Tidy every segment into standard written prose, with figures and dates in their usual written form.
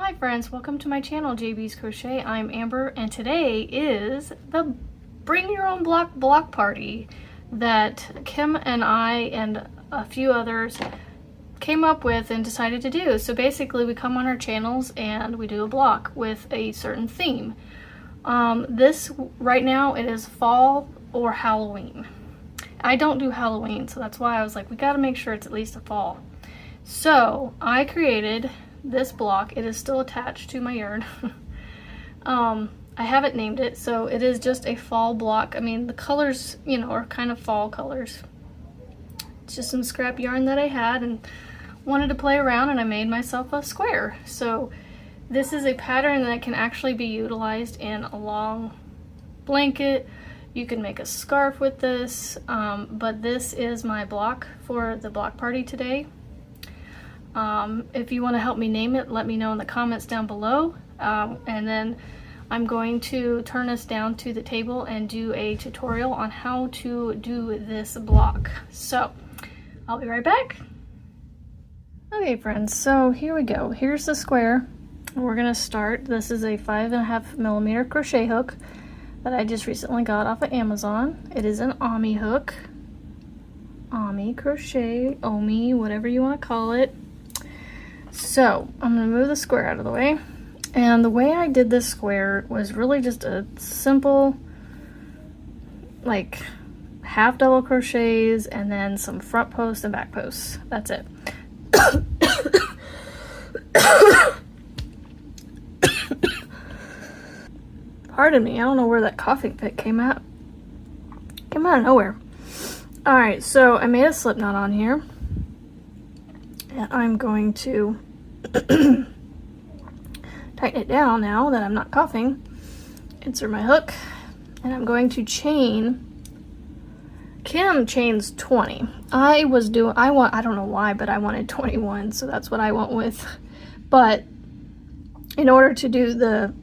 Hi friends, welcome to my channel, JB's Crochet. I'm Amber, and today is the Bring Your Own block party that Kim and I and a few others came up with and decided to do. So basically we come on our channels and we do a block with a certain theme. This right now it is fall or Halloween. I don't do Halloween, so that's why I was like, we gotta make sure it's at least a fall. So I created this block. It is still attached to my yarn. I haven't named it, so it is just a fall block. I mean, the colors, you know, are kind of fall colors. It's just some scrap yarn that I had and wanted to play around, and I made myself a square. So this is a pattern that can actually be utilized in a long blanket. You can make a scarf with this, but this is my block for the block party today. If you want to help me name it, let me know in the comments down below, and then I'm going to turn us down to the table and do a tutorial on how to do this block. So I'll be right back. Okay friends, so here we go. Here's the square. We're gonna start. This is a 5.5mm crochet hook that I just recently got off of Amazon. It is an Omi hook. Omi crochet, Omi, whatever you want to call it. So I'm going to move the square out of the way, and the way I did this square was really just a simple like half double crochets and then some front posts and back posts. That's it. Pardon me, I don't know where that coughing fit came out of nowhere. Alright, so I made a slip knot on here. And I'm going to tighten it down now that I'm not coughing. Insert my hook, and I'm going to chain. Kim chains 20. I don't know why, but I wanted 21, so that's what I went with. But in order to do the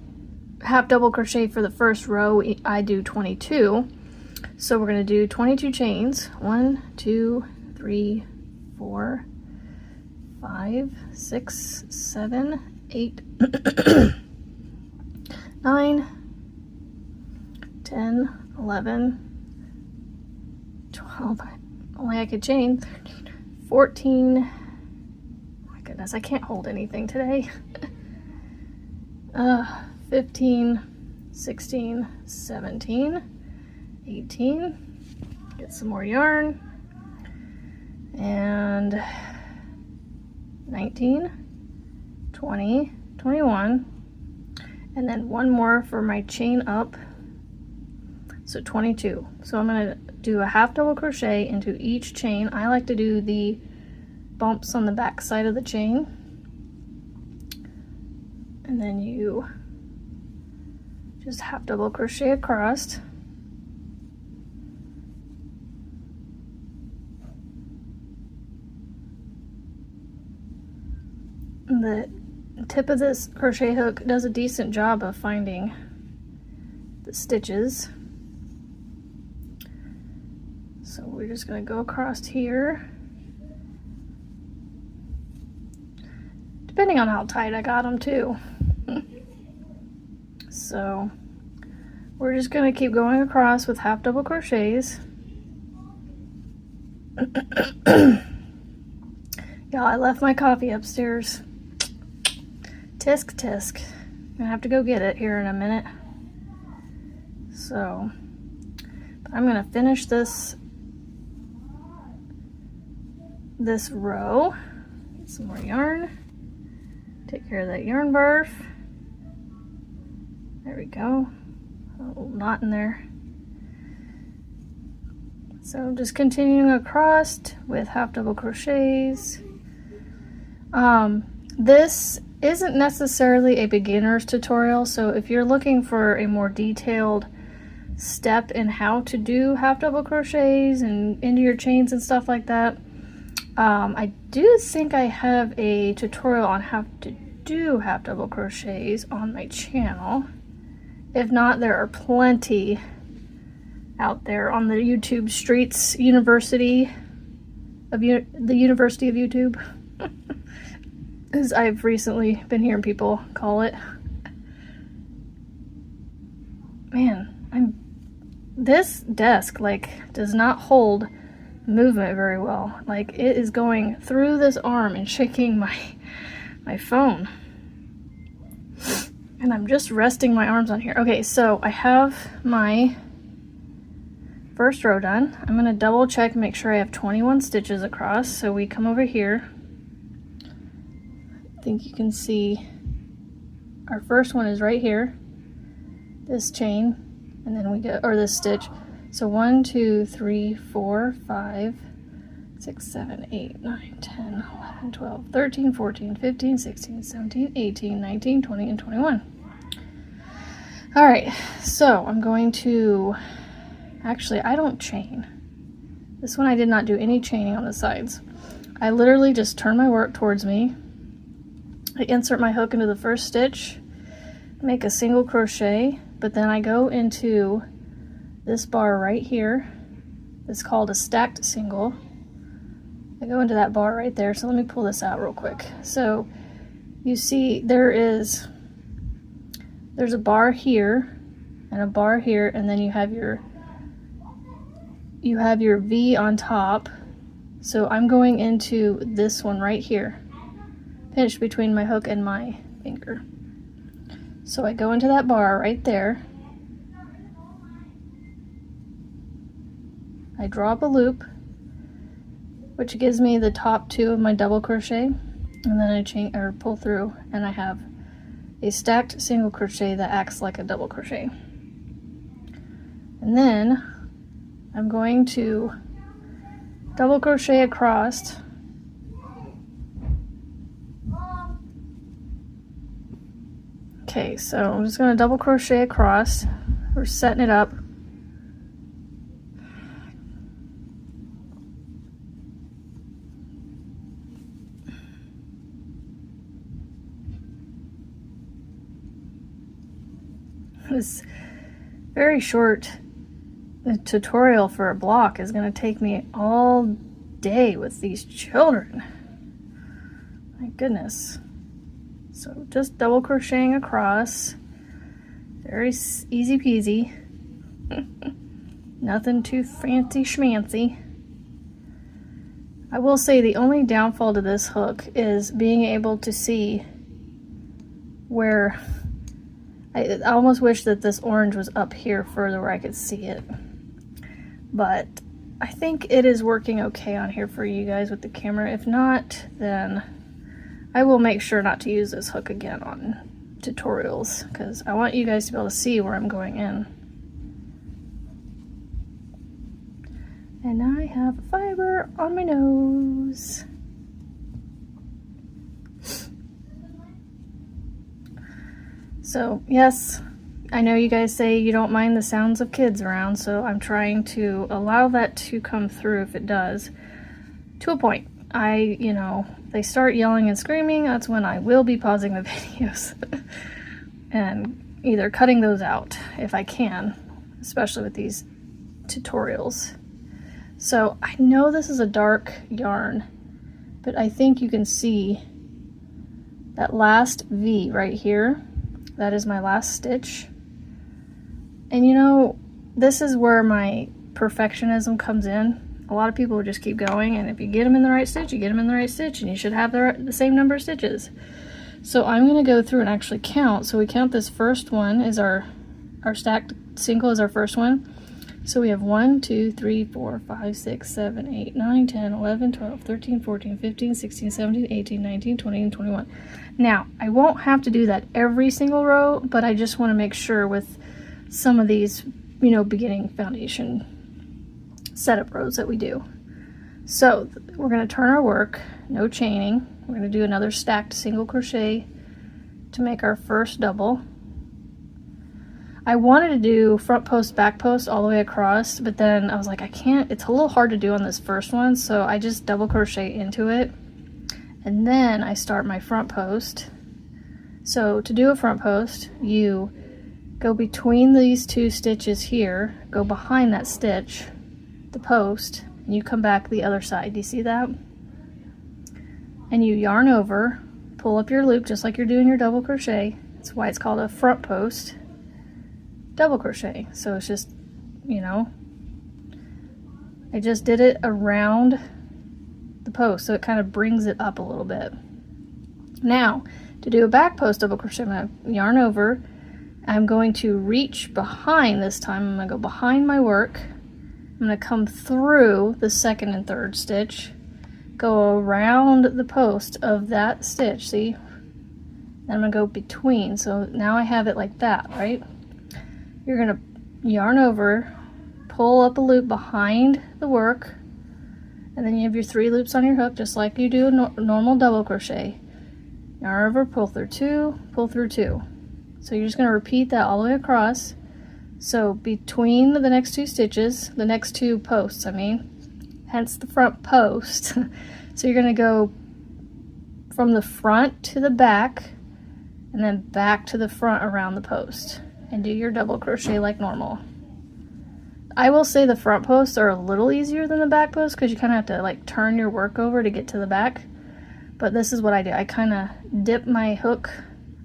half double crochet for the first row, I do 22. So we're going to do 22 chains. 1, 2, 3, 4, 5, 6, 7, 8, 9, 10, 11, 12, only I could chain 13, 14, oh my goodness, I can't hold anything today, 15, 16, 17, 18, get some more yarn, and 19, 20, 21, and then one more for my chain up, so 22. So I'm going to do a half double crochet into each chain. I like to do the bumps on the back side of the chain, and then you just half double crochet across. The tip of this crochet hook does a decent job of finding the stitches. So we're just going to go across here. Depending on how tight I got them too. So we're just going to keep going across with half double crochets. Y'all, I left my coffee upstairs. Tisk tisk. I'm gonna have to go get it here in a minute. So, I'm gonna finish this row. Get some more yarn. Take care of that yarn barf. There we go. A little knot in there. So just continuing across with half double crochets. This isn't necessarily a beginner's tutorial, so if you're looking for a more detailed step in how to do half double crochets and into your chains and stuff like that, I do think I have a tutorial on how to do half double crochets on my channel. If not, there are plenty out there on the YouTube streets, the University of YouTube. as I've recently been hearing people call it. Man, this desk like does not hold movement very well. Like it is going through this arm and shaking my phone. And I'm just resting my arms on here. Okay, so I have my first row done. I'm gonna double check and make sure I have 21 stitches across. So we come over here. I think you can see our first one is right here, this chain, and then we go, or this stitch. So 1, 2, 3, 4, 5, 6, 7, 8, 9, 10, 11, 12, 13, 14, 15, 16, 17, 18, 19, 20, and 21. All right, so I'm going to, actually I don't chain. This one I did not do any chaining on the sides. I literally just turn my work towards me. I insert my hook into the first stitch, make a single crochet, but then I go into this bar right here. It's called a stacked single. I go into that bar right there. So let me pull this out real quick. So you see there's a bar here and a bar here, and then you have your V on top. So I'm going into this one right here, pinched between my hook and my finger. So I go into that bar right there. I draw up a loop, which gives me the top 2 of my double crochet, and then I chain or pull through, and I have a stacked single crochet that acts like a double crochet. And then I'm going to double crochet across. Okay, so I'm just going to double crochet across. We're setting it up. This very short tutorial for a block is going to take me all day with these children. My goodness. So just double crocheting across. Very easy peasy. Nothing too fancy schmancy. I will say the only downfall to this hook is being able to see where I almost wish that this orange was up here further where I could see it. But I think it is working okay on here for you guys with the camera. If not, then I will make sure not to use this hook again on tutorials, because I want you guys to be able to see where I'm going in. And I have fiber on my nose. So yes, I know you guys say you don't mind the sounds of kids around, so I'm trying to allow that to come through if it does, to a point. They start yelling and screaming, that's when I will be pausing the videos and either cutting those out if I can, especially with these tutorials. So I know this is a dark yarn, but I think you can see that last V right here. That is my last stitch. And this is where my perfectionism comes in. A lot of people will just keep going, and if you get them in the right stitch, you get them in the right stitch, and you should have the same number of stitches. So I'm going to go through and actually count. So we count this first one is our stacked single is our first one. So we have 1, 2, 3, 4, 5, 6, 7, 8, 9, 10, 11, 12, 13, 14, 15, 16, 17, 18, 19, 20, and 21. Now, I won't have to do that every single row, but I just want to make sure with some of these, beginning foundation setup rows that we do. So we're going to turn our work, no chaining. We're going to do another stacked single crochet to make our first double. I wanted to do front post, back post all the way across, but then I was like, I can't, it's a little hard to do on this first one, so I just double crochet into it, and then I start my front post. So to do a front post, you go between these 2 stitches here, go behind that stitch, the post, and you come back the other side. Do you see that? And you yarn over, pull up your loop just like you're doing your double crochet. That's why it's called a front post double crochet. So it's just, you know, I just did it around the post, so it kind of brings it up a little bit. Now, to do a back post double crochet, I'm going to yarn over. I'm going to reach behind this time. I'm going to go behind my work. I'm going to come through the second and third stitch, go around the post of that stitch, see? Then I'm going to go between, so now I have it like that, right? You're going to yarn over, pull up a loop behind the work, and then you have your 3 loops on your hook, just like you do a normal double crochet. Yarn over, pull through 2, pull through 2. So you're just going to repeat that all the way across. So between the next 2 stitches, the next 2 posts, I mean, hence the front post. So you're going to go from the front to the back, and then back to the front around the post, and do your double crochet like normal. I will say the front posts are a little easier than the back posts because you kind of have to like turn your work over to get to the back. But this is what I do. I kind of dip my hook,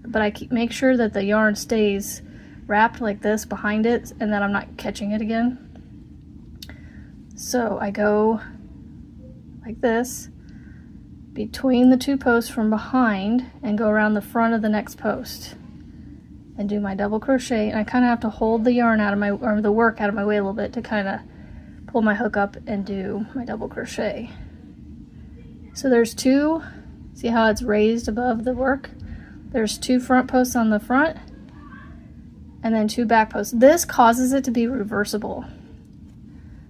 but I make sure that the yarn stays wrapped like this behind it and that I'm not catching it again. So I go like this between the 2 posts from behind and go around the front of the next post and do my double crochet. And I kind of have to hold the yarn out of my, or the work out of my way a little bit to kind of pull my hook up and do my double crochet. So there's 2, see how it's raised above the work? There's 2 front posts on the front and then 2 back posts. This causes it to be reversible,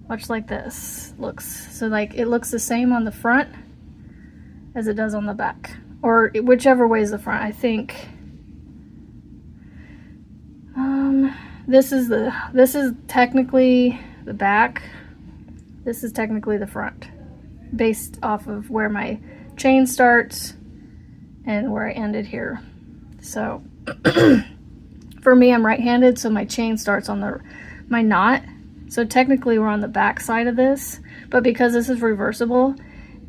much like this looks. So like it looks the same on the front as it does on the back, or whichever way is the front. I think this is technically the back, this is technically the front, based off of where my chain starts and where I ended here. So for me, I'm right-handed, so my chain starts on my knot. So technically we're on the back side of this, but because this is reversible,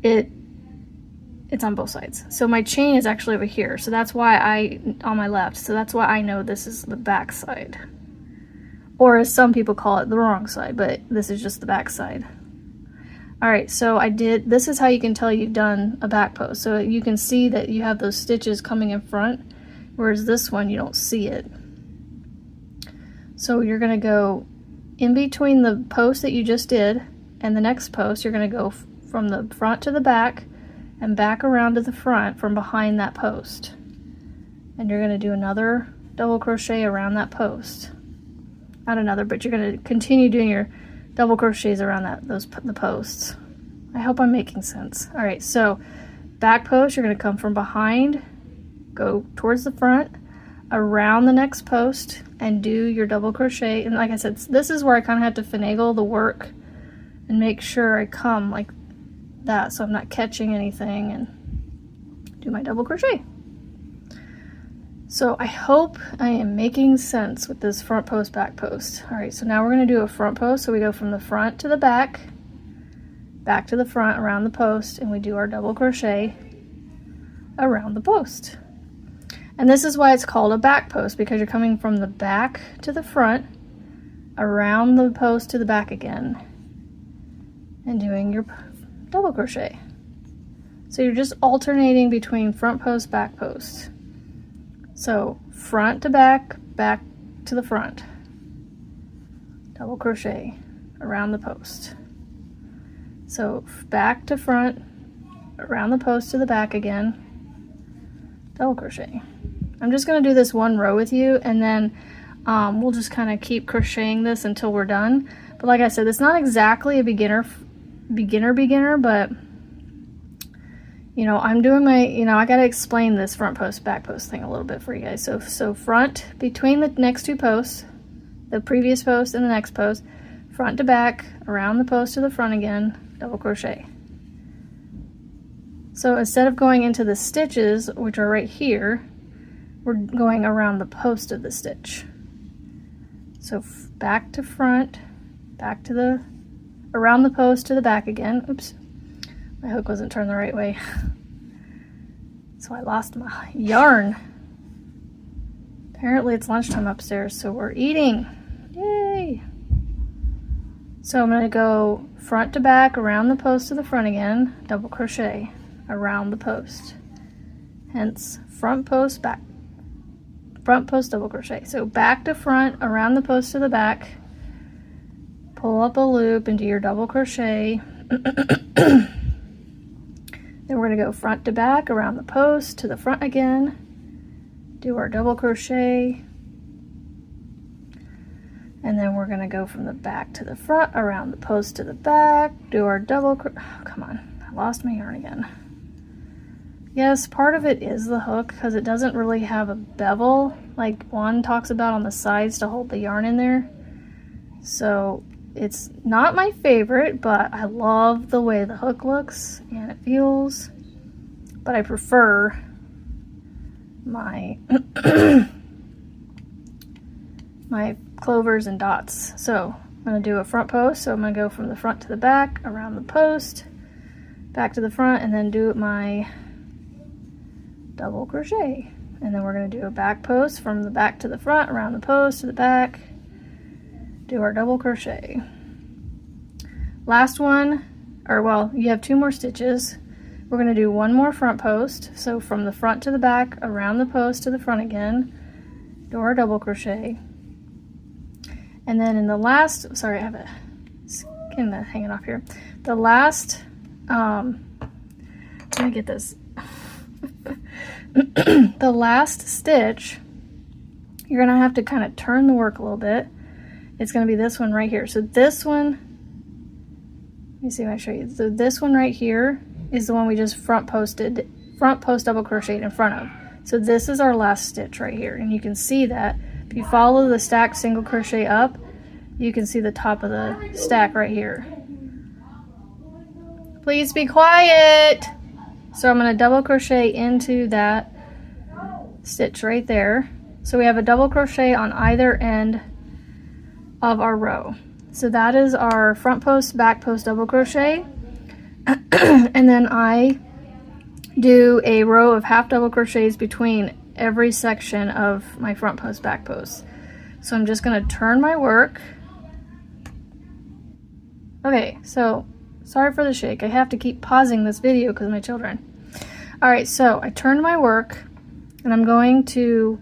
it's on both sides. So my chain is actually over here, so that's why on my left, so that's why I know this is the back side. Or as some people call it, the wrong side, but this is just the back side. Alright, so this is how you can tell you've done a back post. So you can see that you have those stitches coming in front, whereas this one you don't see it. So you're going to go in between the post that you just did and the next post. You're going to go from the front to the back and back around to the front from behind that post. And you're going to do another double crochet around that post. Not another, but you're going to continue doing your double crochets around the posts. I hope I'm making sense. All right, so back post, you're going to come from behind, go towards the front, around the next post, and do your double crochet. And like I said, this is where I kind of have to finagle the work and make sure I come like that so I'm not catching anything, and do my double crochet. So I hope I am making sense with this front post, back post. All right, so now we're going to do a front post. So we go from the front to the back to the front around the post, and we do our double crochet around the post. And this is why it's called a back post, because you're coming from the back to the front, around the post to the back again, and doing your double crochet. So you're just alternating between front post, back post. So front to back, back to the front, double crochet around the post. So back to front, around the post to the back again, double crochet. I'm just going to do this one row with you, and then we'll just kind of keep crocheting this until we're done. But like I said, it's not exactly a beginner, but you know, I'm doing my, I got to explain this front post, back post thing a little bit for you guys. So front between the next 2 posts, the previous post and the next post, front to back, around the post to the front again, double crochet. So instead of going into the stitches, which are right here, we're going around the post of the stitch. So back to front, back to around the post to the back again. Oops, my hook wasn't turned the right way. So I lost my yarn. Apparently it's lunchtime upstairs, so we're eating. Yay! So I'm going to go front to back around the post to the front again, double crochet around the post. Hence front post, back, front post, double crochet. So back to front around the post to the back, pull up a loop and do your double crochet. Then we're going to go front to back around the post to the front again, do our double crochet, and then we're going to go from the back to the front around the post to the back, do our double crochet. Oh, come on, I lost my yarn again. Yes, part of it is the hook because it doesn't really have a bevel like one talks about on the sides to hold the yarn in there. So it's not my favorite, but I love the way the hook looks and it feels, but I prefer my my clovers and dots. So I'm going to do a front post, so I'm going to go from the front to the back around the post, back to the front, and then do my double crochet. And then we're going to do a back post from the back to the front around the post to the back, do our double crochet. Last one, or well, you have 2 more stitches. We're going to do 1 more front post, so from the front to the back around the post to the front again, do our double crochet. And then in the last, sorry, I have a skin hanging off here. The last, let me get this. The last stitch, you're gonna have to kind of turn the work a little bit. It's gonna be this one right here. So this one, let me see if I show you. So this one right here is the one we just front post double crocheted in front of. So this is our last stitch right here, and you can see that if you follow the stacked single crochet up, you can see the top of the stack right here. Please be quiet. So I'm going to double crochet into that stitch right there. So we have a double crochet on either end of our row. So that is our front post, back post double crochet. And then I do a row of half double crochets between every section of my front post, back post. So I'm just going to turn my work. Okay, so sorry for the shake. I have to keep pausing this video because of my children. Alright, so I turned my work and I'm going to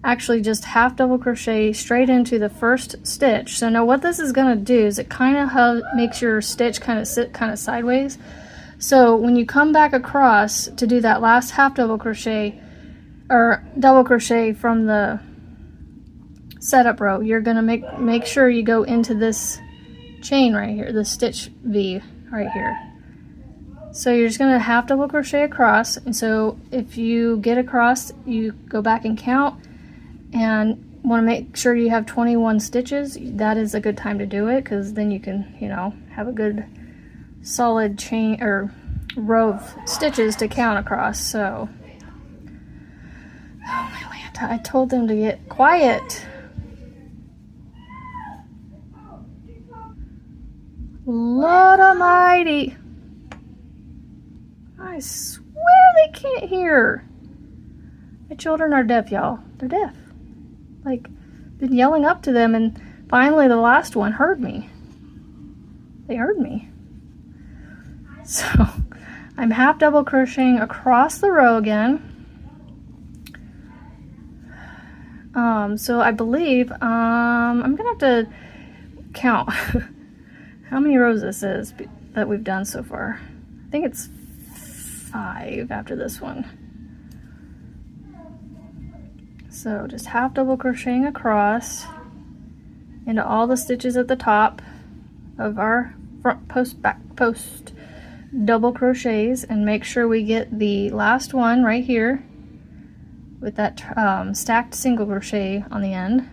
actually just half double crochet straight into the first stitch. So now what this is going to do is it kind of makes your stitch kind of sit kind of sideways. So when you come back across to do that last half double crochet or double crochet from the setup row, you're going to make sure you go into this chain right here, the stitch V right here. So you're just going to half double crochet across, and so if you get across, you go back and count and want to make sure you have 21 stitches. That is a good time to do it because then you can, you know, have a good solid chain or row of stitches to count across. So oh my land, I told them to get quiet. Lord almighty, I swear they can't hear. My children are deaf, y'all. They're deaf. Like, been yelling up to them, and finally the last one heard me. They heard me. So I'm half double crocheting across the row again. So I believe I'm gonna have to count how many rows this is that we've done so far. I think it's 5 after this one. So just half double crocheting across into all the stitches at the top of our front post, back post double crochets, and make sure we get the last one right here with that stacked single crochet on the end.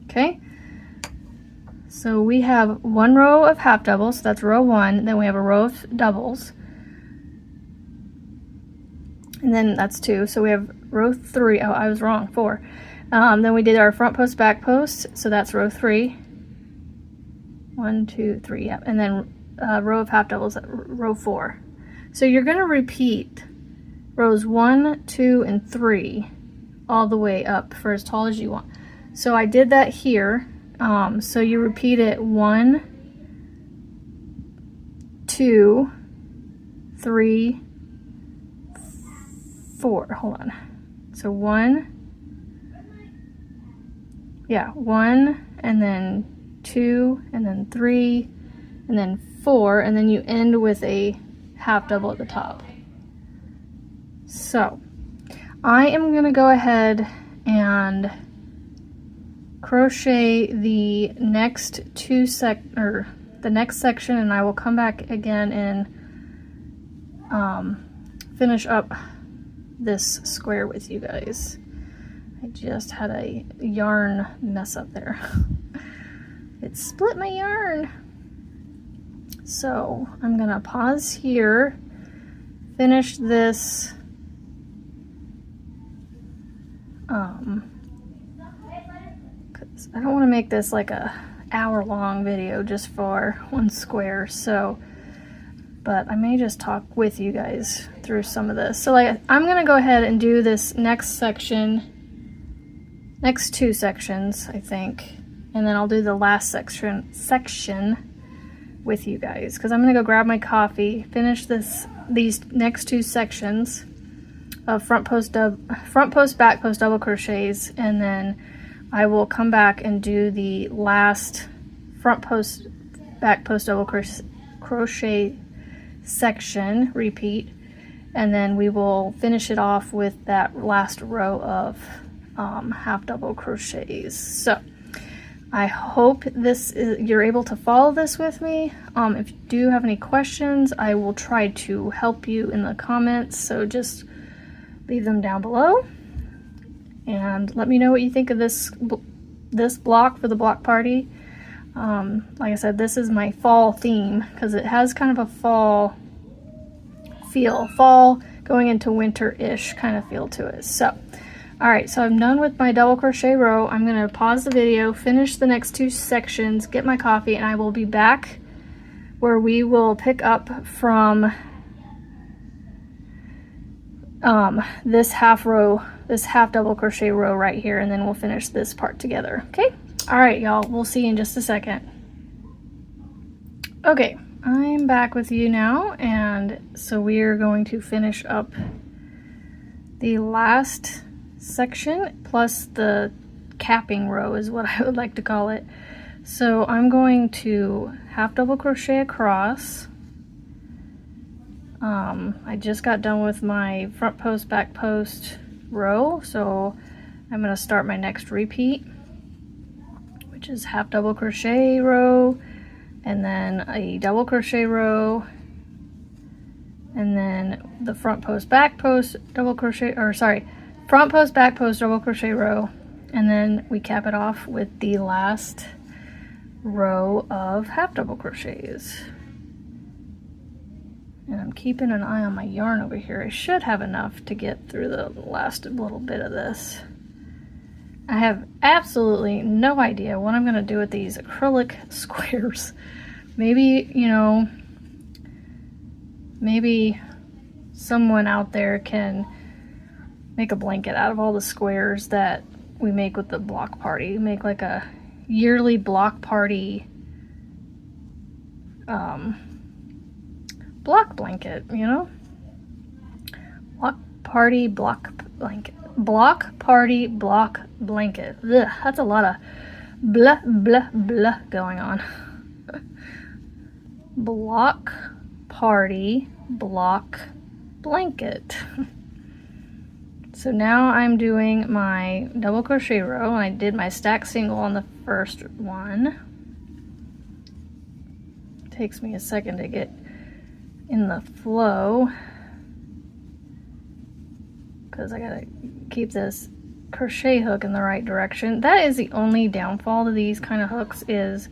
Okay, so we have 1 row of half doubles, so that's row 1, then we have a row of doubles, and then that's 2, so we have row 3. Oh, I was wrong, 4. Then we did our front post, back post, so that's row 3. 1, 2, 3, yep, and then row of half doubles, row 4. So you're going to repeat rows 1, 2, and 3 all the way up for as tall as you want. So I did that here. So you repeat it 1, 2, 3, 4. Hold on. So 1, yeah, 1, and then 2, and then 3, and then 4, and then you end with a half double at the top. So I am going to go ahead and crochet the next the next section, and I will come back again and finish up this square with you guys. I just had a yarn mess up there. It split my yarn. So I'm gonna pause here, finish this because I don't want to make this like a hour-long video just for one square, so but I may just talk with you guys through some of this. So like I'm gonna go ahead and do this next section, next 2 sections I think, and then I'll do the last section with you guys, because I'm gonna go grab my coffee, finish these next 2 sections of front post, back post double crochets, and then I will come back and do the last front post, back post double crochet section, repeat, and then we will finish it off with that last row of half double crochets. So I hope you're able to follow this with me. If you do have any questions, I will try to help you in the comments, so just leave them down below and let me know what you think of this block for the block party. Like I said, this is my fall theme because it has kind of a fall feel, fall going into winter-ish kind of feel to it. So alright, so I'm done with my double crochet row. I'm going to pause the video, finish the next 2 sections, get my coffee, and I will be back where we will pick up from this half double crochet row right here, and then we'll finish this part together. Okay? Alright, y'all, we'll see you in just a second. Okay, I'm back with you now, and so we are going to finish up the last section plus the capping row is what I would like to call it. So I'm going to half double crochet across. I just got done with my front post back post row, so I'm going to start my next repeat, which is half double crochet row, and then a double crochet row, and then the front post back post double crochet, or sorry, front post back post double crochet row, and then we cap it off with the last row of half double crochets. And I'm keeping an eye on my yarn over here. I should have enough to get through the last little bit of this. I have absolutely no idea what I'm going to do with these acrylic squares. Maybe, you know, maybe someone out there can make a blanket out of all the squares that we make with the block party. Make like a yearly block party block blanket, you know? Block party block blanket. Block party block blanket. Ugh, that's a lot of blah blah blah going on. Block party block blanket. So now I'm doing my double crochet row, and I did my stack single on the first one. Takes me a second to get in the flow because I gotta keep this crochet hook in the right direction. That is the only downfall to these kind of hooks, is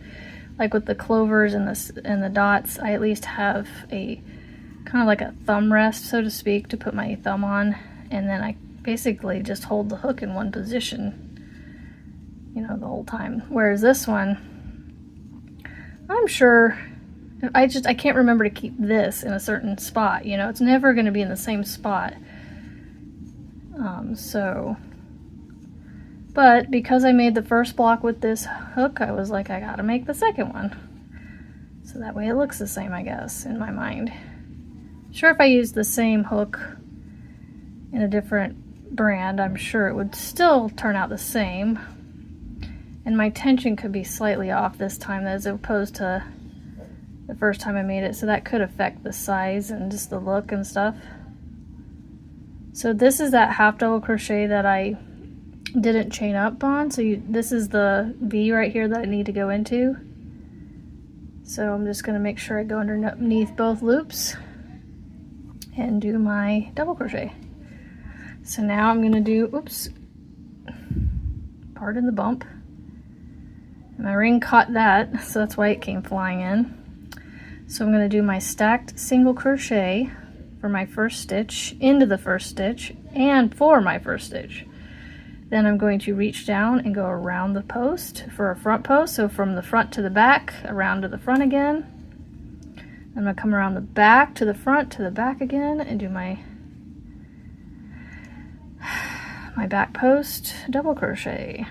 like with the clovers and the dots, I at least have a kind of like a thumb rest, so to speak, to put my thumb on, and then I basically just hold the hook in one position, you know, the whole time. Whereas this one, I'm sure I can't remember to keep this in a certain spot, you know, it's never going to be in the same spot. But because I made the first block with this hook, I was like, I gotta make the second one. So that way it looks the same, I guess, in my mind. Sure, if I used the same hook in a different brand, I'm sure it would still turn out the same. And my tension could be slightly off this time as opposed to the first time I made it, so that could affect the size and just the look and stuff. So this is that half double crochet that I didn't chain up on. So this is the V right here that I need to go into. So I'm just going to make sure I go underneath both loops and do my double crochet. So now I'm going to do, oops, pardon the bump. My ring caught that, so that's why it came flying in. So I'm going to do my stacked single crochet for my first stitch, into the first stitch, and for my first stitch. Then I'm going to reach down and go around the post for a front post, so from the front to the back, around to the front again. I'm going to come around the back to the front to the back again and do my back post double crochet.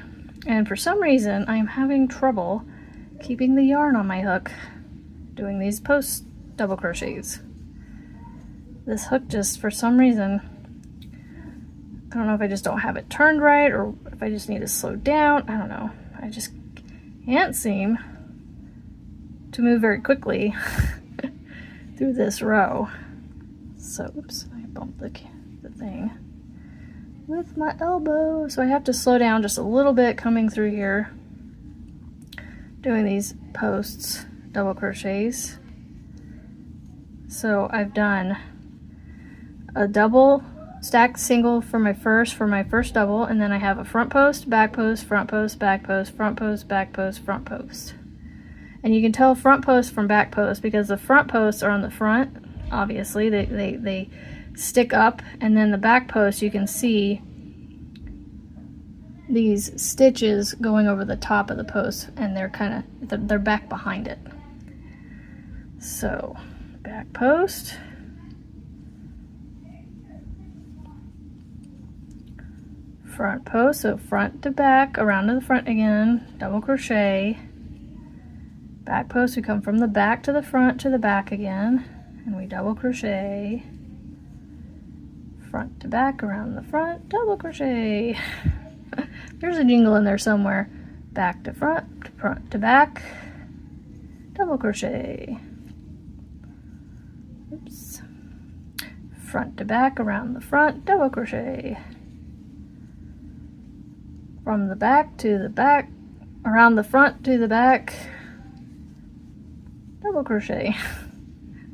And for some reason I'm having trouble keeping the yarn on my hook doing these post double crochets. This hook just, for some reason, I don't know if I just don't have it turned right or if I just need to slow down. I don't know. I just can't seem to move very quickly through this row. So, oops, I bumped the thing with my elbow. So I have to slow down just a little bit coming through here, doing these posts, double crochets. So I've done a double stacked single for my first double, and then I have a front post, back post, front post, back post, front post, back post, front post. And you can tell front post from back post because the front posts are on the front, obviously they stick up, and then the back post you can see these stitches going over the top of the post, and they're back behind it. So back post, front post, so front to back, around to the front again, double crochet, back post, we come from the back to the front to the back again, and we double crochet, front to back, around the front, double crochet. There's a jingle in there somewhere. Back to front to back, double crochet. Oops. Front to back, around the front, double crochet. From the back to the back, around the front to the back, double crochet.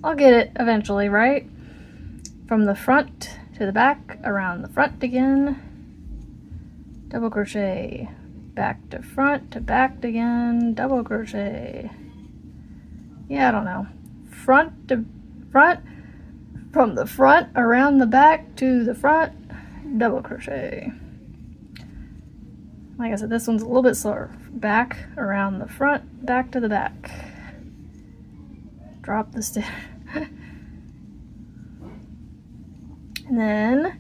I'll get it eventually, right? From the front to the back, around the front again, double crochet, back to back again, double crochet. Yeah, I don't know. Front to front, from the front, around the back to the front, double crochet. Like I said, this one's a little bit slower. Back, around the front, back to the back. Drop the stitch. And then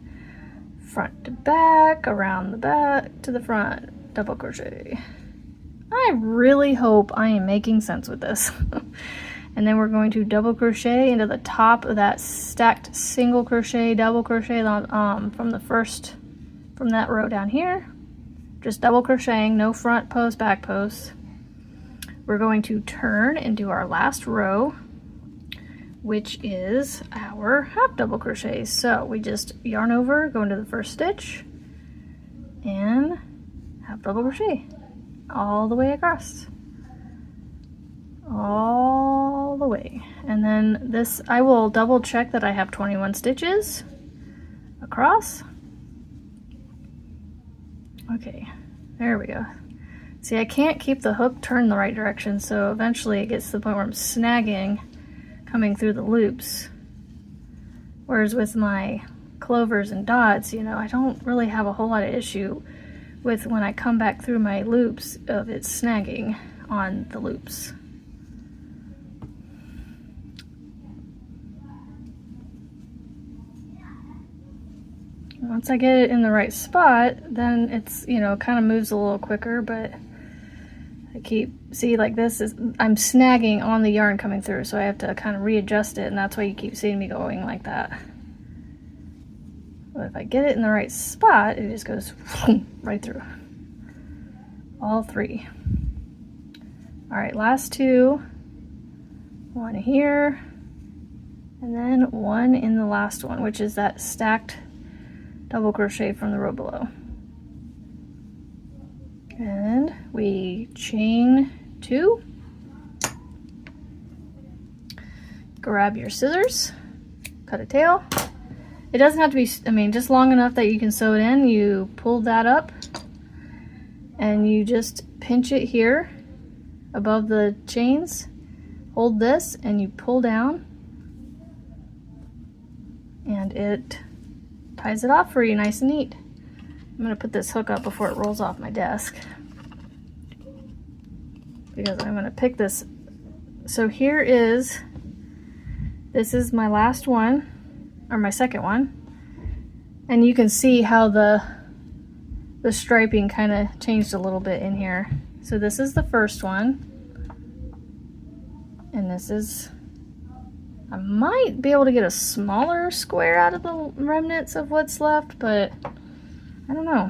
front to back, around the back to the front, double crochet. I really hope I am making sense with this. And then we're going to double crochet into the top of that stacked single crochet, double crochet from that row down here. Just double crocheting, no front post, back post. We're going to turn and do our last row, which is our half double crochet. So we just yarn over, go into the first stitch, and half double crochet all the way across. All the way. And then this, I will double check that I have 21 stitches across. Okay, there we go. See, I can't keep the hook turned the right direction, so eventually it gets to the point where I'm snagging coming through the loops. Whereas with my clovers and dots, you know, I don't really have a whole lot of issue with when I come back through my loops of it snagging on the loops. once I get it in the right spot, then it's, you know, kind of moves a little quicker, but I keep, see, like this is, I'm snagging on the yarn coming through, so I have to kind of readjust it, and that's why you keep seeing me going like that. But if I get it in the right spot, it just goes right through. All three. All right, last two. One here, and then one in the last one, which is that stacked double crochet from the row below. And we chain 2, grab your scissors, cut a tail. It doesn't have to be, I mean, just long enough that you can sew it in. You pull that up and you just pinch it here above the chains. Hold this and you pull down and it ties it off for you nice and neat. I'm going to put this hook up before it rolls off my desk because I'm going to pick this. So here is, this is my last one, or my second one, and you can see how the striping kind of changed a little bit in here. So this is the first one. And this is, I might be able to get a smaller square out of the remnants of what's left, but I don't know.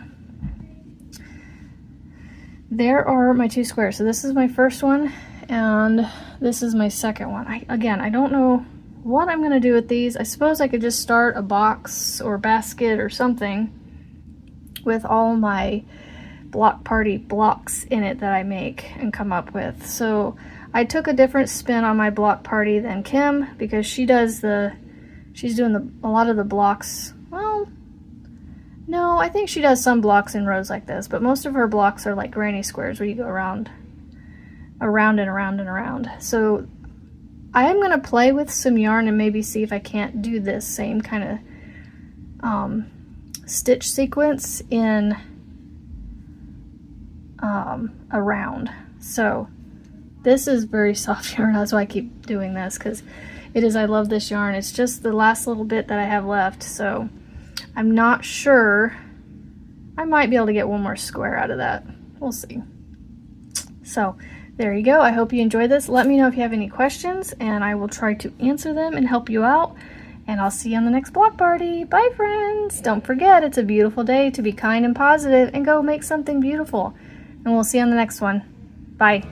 There are my 2 squares. So this is my first one, and this is my second one. Again, I don't know what I'm gonna do with these. I suppose I could just start a box or basket or something with all my block party blocks in it that I make and come up with. So I took a different spin on my block party than Kim because she does she's doing a lot of the blocks. Well, no, I think she does some blocks in rows like this, but most of her blocks are like granny squares where you go around and around and around. So I am gonna play with some yarn and maybe see if I can't do this same kind of stitch sequence in around. So this is very soft yarn, that's why I keep doing this, because it is, I love this yarn. It's just the last little bit that I have left, so I'm not sure. I might be able to get one more square out of that. We'll see. So there you go. I hope you enjoyed this. Let me know if you have any questions, and I will try to answer them and help you out. And I'll see you on the next block party. Bye, friends. Don't forget, it's a beautiful day to be kind and positive and go make something beautiful. And we'll see you on the next one. Bye.